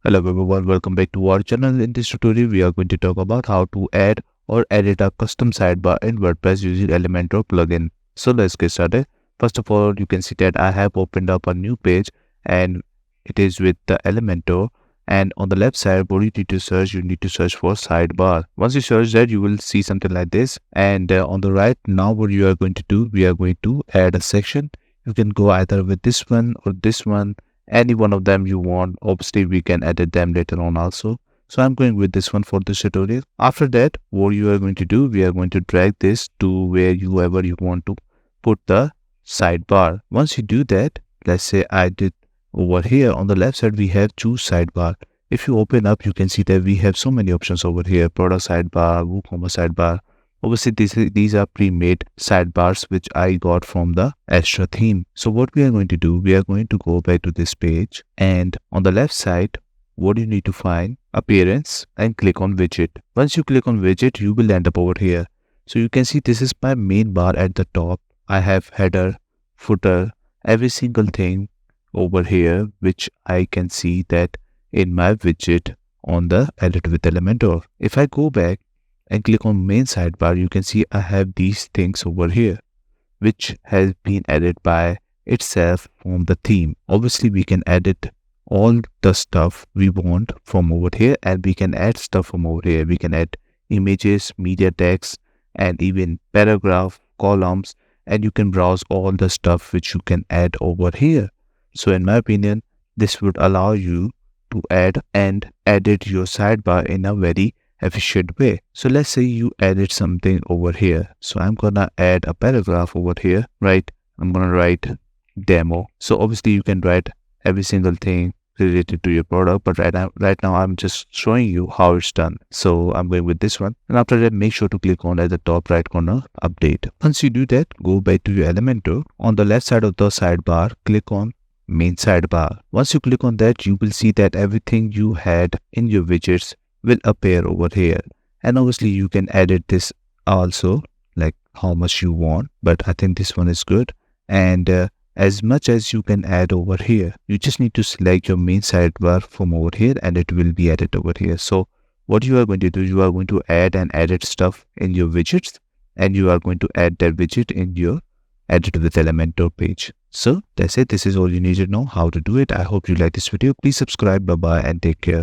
Hello everyone, welcome back to our channel. In this tutorial, we are going to talk about how to add or edit a custom sidebar in WordPress using Elementor plugin. So let's get started. First of all, you can see that I have opened up a new page and it is with the Elementor. And on the left side, what you need to search for sidebar. Once you search that, you will see something like this. And on the right, now what you are going to do, we are going to add a section. You can go either with this one or this one, any one of them you want. Obviously we can edit them later on also, so I'm going with this one for this tutorial. After that, what you are going to do, we are going to drag this to wherever you want to put the sidebar. Once you do that, let's say I did over here on the left side, we have choose sidebar. If you open up, you can see that we have so many options over here: product sidebar, WooCommerce sidebar. Obviously, these are pre-made sidebars which I got from the Astra theme. So what we are going to do, we are going to go back to this page, and on the left side, what you need to find, appearance, and click on widget. Once you click on widget, you will end up over here. So you can see this is my main bar at the top. I have header, footer, every single thing over here, which I can see that in my widget on the edit with Elementor. If I go back and click on main sidebar, you can see I have these things over here, which has been added by itself from the theme. Obviously, we can edit all the stuff we want from over here, and we can add stuff from over here. We can add images, media text, and even paragraph, columns, and you can browse all the stuff which you can add over here. So in my opinion, this would allow you to add and edit your sidebar in a very efficient way. So let's say you added something over here. So I'm gonna add a paragraph over here, right? I'm gonna write demo. So obviously you can write every single thing related to your product, but right now I'm just showing you how it's done. So I'm going with this one, and after that, make sure to click on at the top right corner update. Once you do that, go back to your Elementor. On the left side of the sidebar, click on main sidebar. Once you click on that, you will see that everything you had in your widgets will appear over here, and obviously you can edit this also, like how much you want, but I think this one is good. And as much as you can add over here, you just need to select your main sidebar from over here and it will be added over here. So what you are going to do, you are going to add and edit stuff in your widgets, and you are going to add that widget in your edit with Elementor page. So that's it. This is all you need to know how to do it. I hope you like this video. Please subscribe. Bye bye and take care.